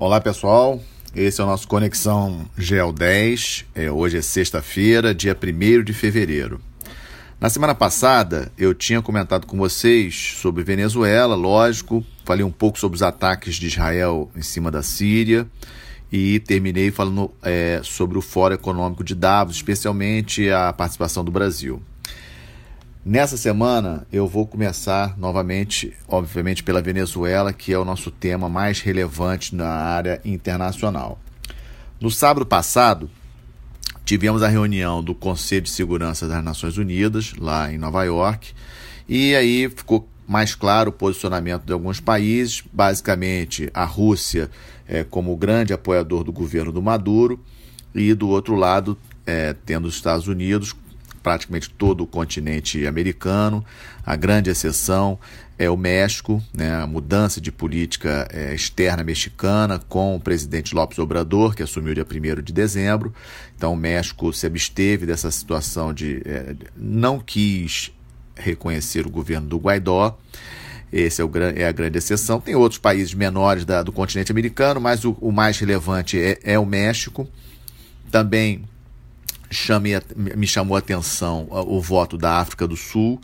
Olá pessoal, esse é o nosso Conexão GEL 10, hoje é sexta-feira, dia 1º de fevereiro. Na semana passada eu tinha comentado com vocês sobre Venezuela, lógico, falei um pouco sobre os ataques de Israel em cima da Síria e terminei falando sobre o Fórum Econômico de Davos, especialmente a participação do Brasil. Nessa semana eu vou começar novamente, obviamente, pela Venezuela, que é o nosso tema mais relevante na área internacional. No sábado passado, tivemos a reunião do Conselho de Segurança das Nações Unidas, lá em Nova York, e aí ficou mais claro o posicionamento de alguns países, basicamente a Rússia como grande apoiador do governo do Maduro, e do outro lado, tendo os Estados Unidos, praticamente todo o continente americano. A grande exceção é o México, né, a mudança de política externa mexicana com o presidente López Obrador, que assumiu dia 1º de dezembro. Então o México se absteve dessa situação não quis reconhecer o governo do Guaidó. Esse é a grande exceção. Tem outros países menores do continente americano, mas o mais relevante é o México. Também me chamou a atenção o voto da África do Sul,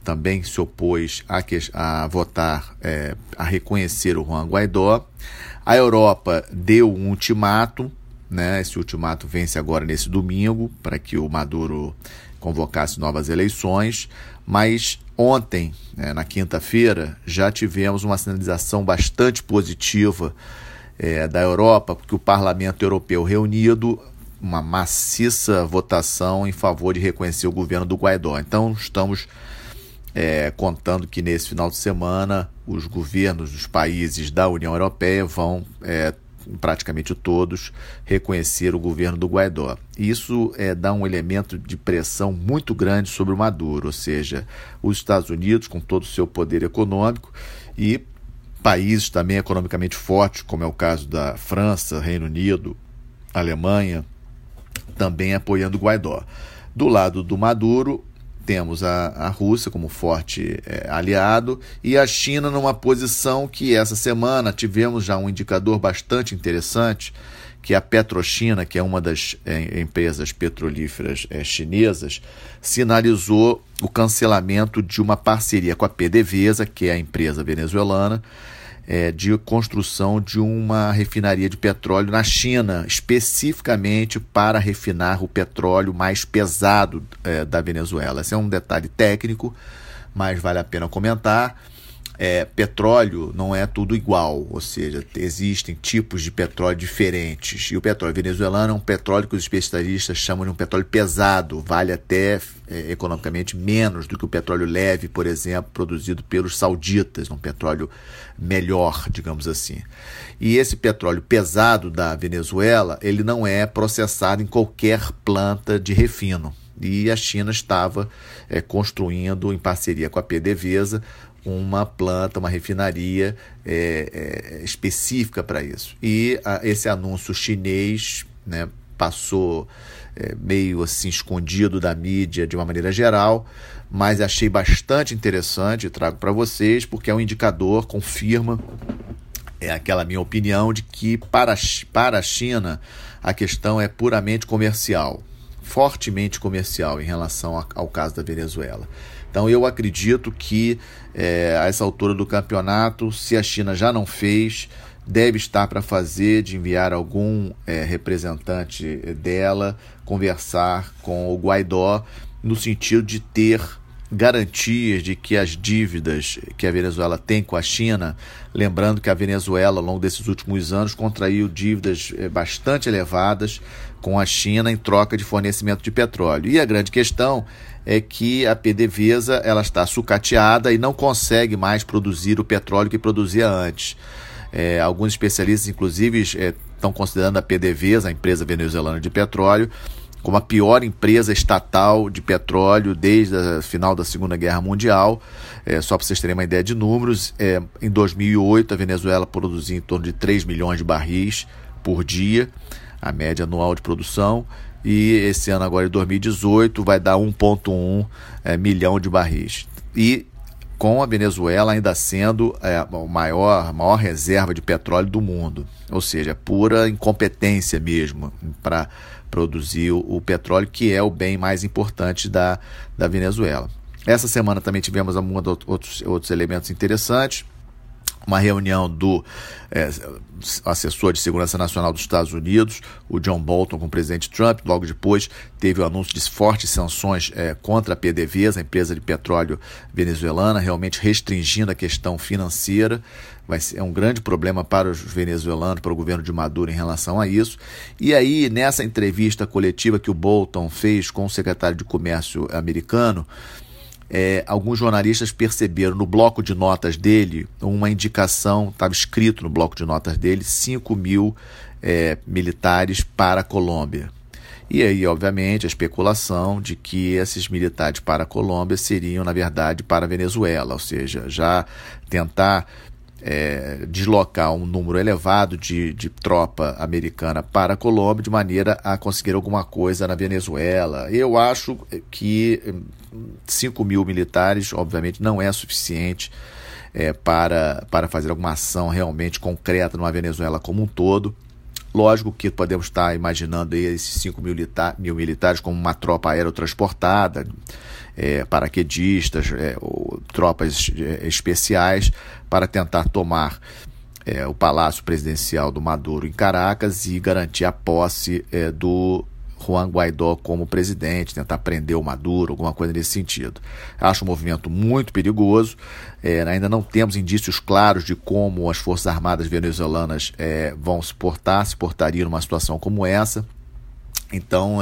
também se opôs a votar, a reconhecer o Juan Guaidó. A Europa deu um ultimato, né? Esse ultimato vence agora nesse domingo, para que o Maduro convocasse novas eleições, mas ontem, na quinta-feira, já tivemos uma sinalização bastante positiva da Europa, porque o Parlamento Europeu reunido, uma maciça votação em favor de reconhecer o governo do Guaidó. Então, estamos contando que nesse final de semana os governos dos países da União Europeia vão, praticamente todos, reconhecer o governo do Guaidó. Isso dá um elemento de pressão muito grande sobre o Maduro, ou seja, os Estados Unidos, com todo o seu poder econômico, e países também economicamente fortes, como é o caso da França, Reino Unido, Alemanha, também apoiando o Guaidó. Do lado do Maduro, temos a Rússia como forte aliado e a China numa posição que essa semana tivemos já um indicador bastante interessante, que a PetroChina, que é uma das empresas petrolíferas chinesas, sinalizou o cancelamento de uma parceria com a PDVSA, que é a empresa venezuelana, de construção de uma refinaria de petróleo na China, especificamente para refinar o petróleo mais pesado da Venezuela. Esse é um detalhe técnico, mas vale a pena comentar. Petróleo não é tudo igual, ou seja, existem tipos de petróleo diferentes, e o petróleo venezuelano é um petróleo que os especialistas chamam de um petróleo pesado, vale até economicamente menos do que o petróleo leve, por exemplo, produzido pelos sauditas, um petróleo melhor, digamos assim. E esse petróleo pesado da Venezuela, ele não é processado em qualquer planta de refino, e a China estava construindo, em parceria com a PDVSA, uma planta, uma refinaria específica para isso. E esse anúncio chinês, né, passou meio assim escondido da mídia de uma maneira geral, mas achei bastante interessante e trago para vocês, porque é um indicador, confirma aquela minha opinião de que para a China a questão é puramente comercial, fortemente comercial em relação ao caso da Venezuela. Então eu acredito que a essa altura do campeonato, se a China já não fez, deve estar para fazer, de enviar algum representante dela conversar com o Guaidó, no sentido de ter garantias de que as dívidas que a Venezuela tem com a China, lembrando que a Venezuela, ao longo desses últimos anos, contraiu dívidas bastante elevadas com a China em troca de fornecimento de petróleo. E a grande questão é que a PDVSA ela está sucateada e não consegue mais produzir o petróleo que produzia antes. Alguns especialistas, inclusive, estão considerando a PDVSA, a empresa venezuelana de petróleo, como a pior empresa estatal de petróleo desde o final da Segunda Guerra Mundial. Só para vocês terem uma ideia de números, em 2008 a Venezuela produzia em torno de 3 milhões de barris por dia, a média anual de produção, e esse ano agora, em 2018, vai dar 1,1 milhão de barris. E com a Venezuela ainda sendo a maior reserva de petróleo do mundo, ou seja, pura incompetência mesmo para produzir o petróleo, que é o bem mais importante da Venezuela. Essa semana também tivemos outros elementos interessantes. Uma reunião do assessor de segurança nacional dos Estados Unidos, o John Bolton, com o presidente Trump. Logo depois teve o anúncio de fortes sanções contra a PDVSA, a empresa de petróleo venezuelana, realmente restringindo a questão financeira. É um grande problema para os venezuelanos, para o governo de Maduro em relação a isso. E aí, nessa entrevista coletiva que o Bolton fez com o secretário de Comércio americano, alguns jornalistas perceberam no bloco de notas dele uma indicação, estava escrito no bloco de notas dele, 5 mil militares para a Colômbia. E aí, obviamente, a especulação de que esses militares para a Colômbia seriam, na verdade, para a Venezuela, ou seja, já tentar deslocar um número elevado de tropa americana para a Colômbia de maneira a conseguir alguma coisa na Venezuela. Eu acho que 5 mil militares, obviamente, não é suficiente para fazer alguma ação realmente concreta numa Venezuela como um todo. Lógico que podemos estar imaginando aí esses 5 mil militares como uma tropa aerotransportada, paraquedistas, ou tropas especiais para tentar tomar o Palácio Presidencial do Maduro em Caracas e garantir a posse do Juan Guaidó como presidente, tentar prender o Maduro, alguma coisa nesse sentido. Acho um movimento muito perigoso. Ainda não temos indícios claros de como as Forças Armadas venezuelanas vão se portariam numa situação como essa. Então,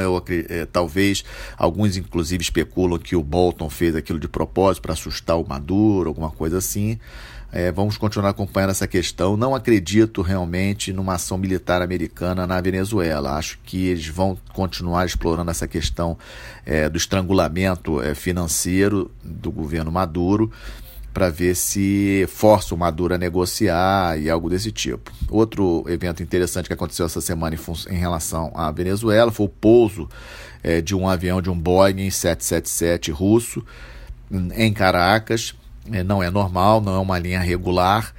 talvez alguns inclusive especulam que o Bolton fez aquilo de propósito para assustar o Maduro, alguma coisa assim. Vamos continuar acompanhando essa questão. Não acredito realmente numa ação militar americana na Venezuela. Acho que eles vão continuar explorando essa questão do estrangulamento financeiro do governo Maduro, para ver se força o Maduro a negociar e algo desse tipo. Outro evento interessante que aconteceu essa semana em relação à Venezuela foi o pouso de um avião, de um Boeing 777 russo em Caracas. Não é normal, não é uma linha regular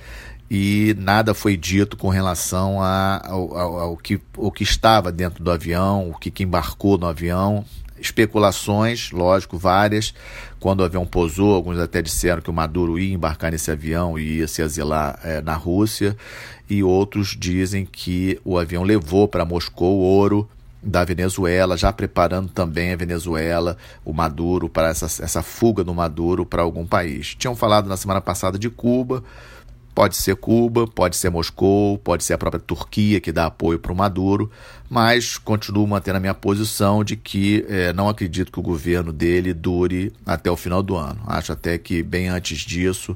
e nada foi dito com relação ao que estava dentro do avião, o que embarcou no avião. Especulações, lógico, várias. Quando o avião pousou, alguns até disseram que o Maduro ia embarcar nesse avião e ia se asilar na Rússia, e outros dizem que o avião levou para Moscou ouro da Venezuela, já preparando também a Venezuela, o Maduro, para essa fuga do Maduro para algum país. Tinham falado na semana passada de Cuba. Pode ser Cuba, pode ser Moscou, pode ser a própria Turquia que dá apoio para o Maduro, mas continuo mantendo a minha posição de que não acredito que o governo dele dure até o final do ano. Acho até que bem antes disso,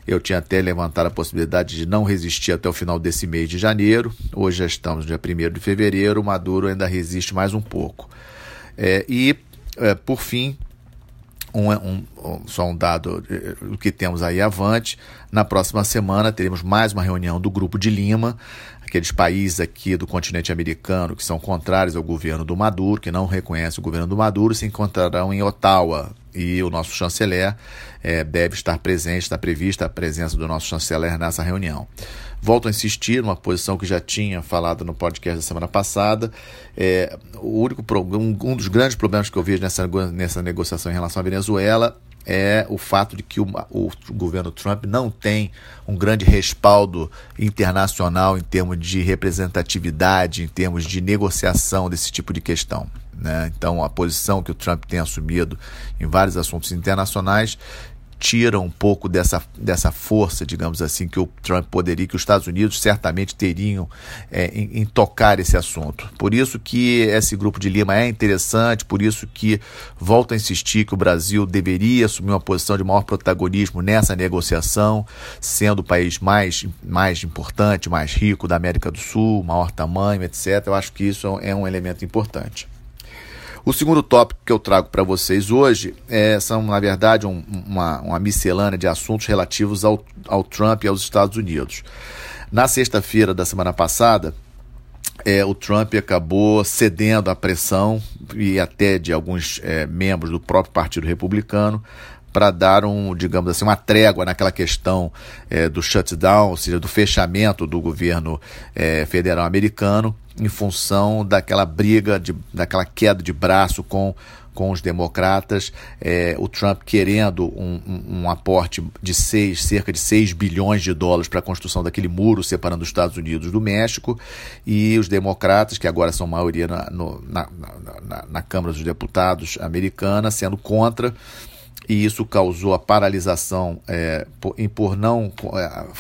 eu tinha até levantado a possibilidade de não resistir até o final desse mês de janeiro. Hoje já estamos no dia 1º de fevereiro, o Maduro ainda resiste mais um pouco. Por fim, só um dado do que temos aí avante. Na próxima semana teremos mais uma reunião do Grupo de Lima, aqueles países aqui do continente americano que são contrários ao governo do Maduro, que não reconhecem o governo do Maduro, se encontrarão em Ottawa. E o nosso chanceler deve estar presente, está prevista a presença do nosso chanceler nessa reunião. Volto a insistir numa posição que já tinha falado no podcast da semana passada. Um dos grandes problemas que eu vejo nessa negociação em relação à Venezuela é o fato de que o governo Trump não tem um grande respaldo internacional em termos de representatividade, em termos de negociação desse tipo de questão, né? Então, a posição que o Trump tem assumido em vários assuntos internacionais tira um pouco dessa força, digamos assim, que o Trump poderia, que os Estados Unidos certamente teriam em tocar esse assunto. Por isso que esse Grupo de Lima é interessante, por isso que volto a insistir que o Brasil deveria assumir uma posição de maior protagonismo nessa negociação, sendo o país mais importante, mais rico da América do Sul, maior tamanho, etc. Eu acho que isso é um elemento importante. O segundo tópico que eu trago para vocês hoje são, na verdade, uma miscelânea de assuntos relativos ao Trump e aos Estados Unidos. Na sexta-feira da semana passada, o Trump acabou cedendo à pressão e até de alguns membros do próprio Partido Republicano para dar digamos assim, uma trégua naquela questão do shutdown, ou seja, do fechamento do governo federal americano, em função daquela briga, daquela queda de braço com os democratas, o Trump querendo um aporte de cerca de 6 bilhões de dólares para a construção daquele muro separando os Estados Unidos do México, e os democratas, que agora são maioria na Câmara dos Deputados americana, sendo contra. E isso causou a paralisação por não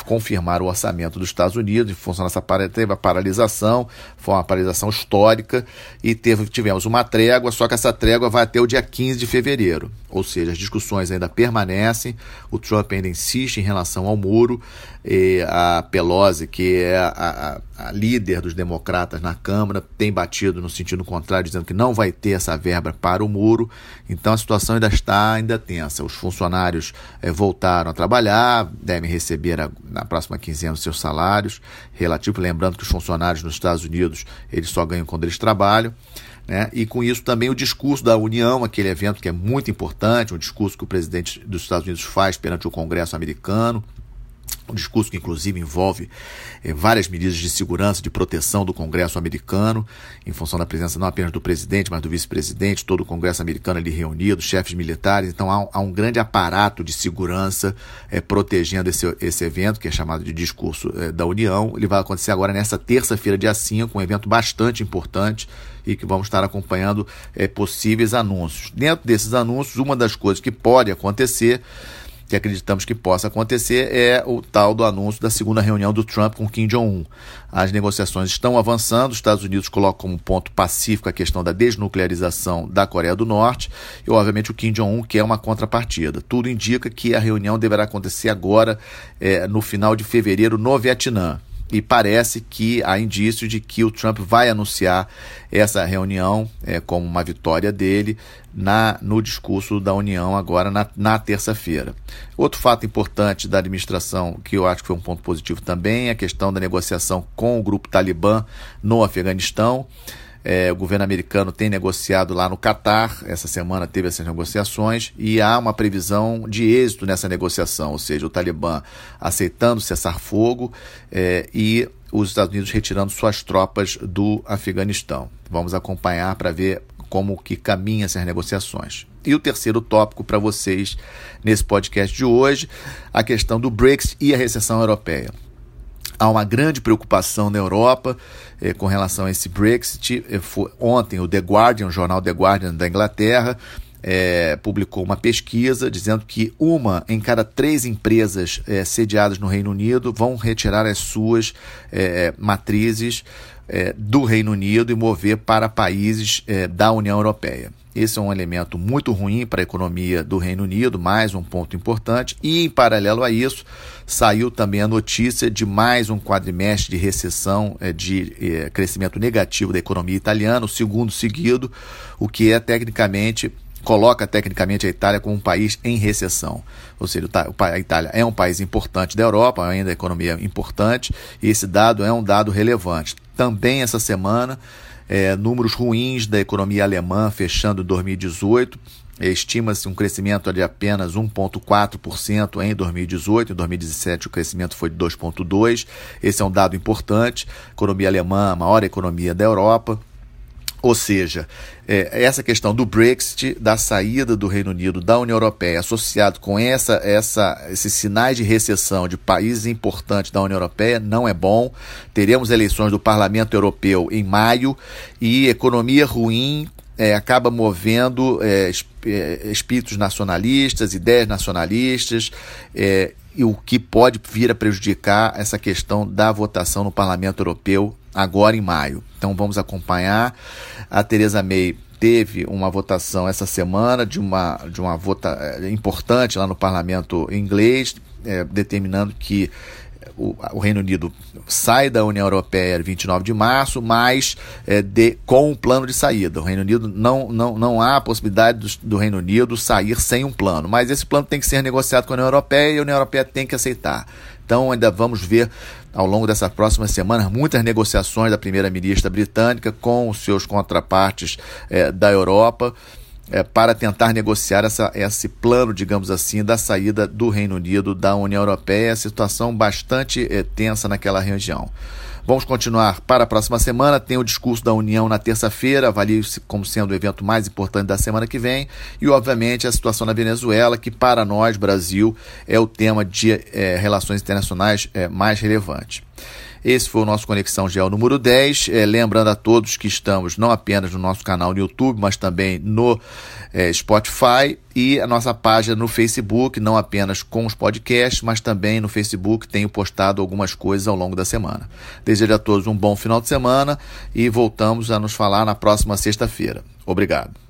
confirmar o orçamento dos Estados Unidos. Em função dessa teve a paralisação, foi uma paralisação histórica, e tivemos uma trégua, só que essa trégua vai até o dia 15 de fevereiro. Ou seja, as discussões ainda permanecem, o Trump ainda insiste em relação ao muro, e a Pelosi, que é a líder dos democratas na Câmara, tem batido no sentido contrário, dizendo que não vai ter essa verba para o muro. Então a situação ainda tensa. Os funcionários voltaram a trabalhar, devem receber na próxima quinzena os seus salários relativos, lembrando que os funcionários nos Estados Unidos eles só ganham quando eles trabalham, né? E com isso também o discurso da União, aquele evento que é muito importante, um discurso que o presidente dos Estados Unidos faz perante o Congresso americano, um discurso que inclusive envolve várias medidas de segurança, de proteção do Congresso americano, em função da presença não apenas do presidente, mas do vice-presidente, todo o Congresso americano ali reunido, chefes militares. Então há um grande aparato de segurança protegendo esse evento, que é chamado de discurso da União. Ele vai acontecer agora nessa terça-feira, dia 5, um evento bastante importante, e que vamos estar acompanhando possíveis anúncios. Dentro desses anúncios, uma das coisas que pode acontecer, que acreditamos que possa acontecer, é o tal do anúncio da segunda reunião do Trump com Kim Jong-un. As negociações estão avançando, os Estados Unidos colocam como ponto pacífico a questão da desnuclearização da Coreia do Norte, e obviamente o Kim Jong-un quer uma contrapartida. Tudo indica que a reunião deverá acontecer agora, no final de fevereiro, no Vietnã. E parece que há indício de que o Trump vai anunciar essa reunião como uma vitória dele no discurso da União agora na terça-feira. Outro fato importante da administração, que eu acho que foi um ponto positivo também, é a questão da negociação com o grupo Talibã no Afeganistão. O governo americano tem negociado lá no Catar, essa semana teve essas negociações, e há uma previsão de êxito nessa negociação, ou seja, o Talibã aceitando cessar fogo e os Estados Unidos retirando suas tropas do Afeganistão. Vamos acompanhar para ver como que caminham essas negociações. E o terceiro tópico para vocês nesse podcast de hoje, a questão do Brexit e a recessão europeia. Há uma grande preocupação na Europa com relação a esse Brexit. Ontem o The Guardian, o jornal The Guardian da Inglaterra, publicou uma pesquisa dizendo que 1 em cada 3 empresas sediadas no Reino Unido vão retirar as suas matrizes do Reino Unido e mover para países da União Europeia. Esse é um elemento muito ruim para a economia do Reino Unido, mais um ponto importante. E, em paralelo a isso, saiu também a notícia de mais um quadrimestre de recessão, de crescimento negativo da economia italiana, o segundo seguido, o que coloca tecnicamente a Itália como um país em recessão. Ou seja, a Itália é um país importante da Europa, ainda a economia importante, e esse dado é um dado relevante. Também essa semana, números ruins da economia alemã fechando 2018, estima-se um crescimento de apenas 1,4% em 2018, em 2017 o crescimento foi de 2,2%, esse é um dado importante. A economia alemã, a maior economia da Europa. Ou seja, essa questão do Brexit, da saída do Reino Unido da União Europeia, associado com esses sinais de recessão de países importantes da União Europeia, não é bom. Teremos eleições do Parlamento Europeu em maio, e economia ruim acaba movendo espíritos nacionalistas, ideias nacionalistas, e o que pode vir a prejudicar essa questão da votação no Parlamento Europeu agora em maio. Então vamos acompanhar. A Theresa May teve uma votação essa semana de uma importante lá no parlamento inglês, determinando que o Reino Unido sai da União Europeia 29 de março, mas com um plano de saída. O Reino Unido não há a possibilidade do Reino Unido sair sem um plano, mas esse plano tem que ser negociado com a União Europeia e a União Europeia tem que aceitar. Então ainda vamos ver ao longo dessas próximas semanas muitas negociações da primeira-ministra britânica com os seus contrapartes da Europa, para tentar negociar esse plano, digamos assim, da saída do Reino Unido da União Europeia. Situação bastante tensa naquela região. Vamos continuar para a próxima semana. Tem o discurso da União na terça-feira, avalie-se como sendo o evento mais importante da semana que vem. E, obviamente, a situação na Venezuela, que para nós, Brasil, é o tema de relações internacionais mais relevante. Esse foi o nosso Conexão GEO número 10. Lembrando a todos que estamos não apenas no nosso canal no YouTube, mas também no Spotify e a nossa página no Facebook, não apenas com os podcasts, mas também no Facebook tenho postado algumas coisas ao longo da semana. Desejo a todos um bom final de semana e voltamos a nos falar na próxima sexta-feira. Obrigado.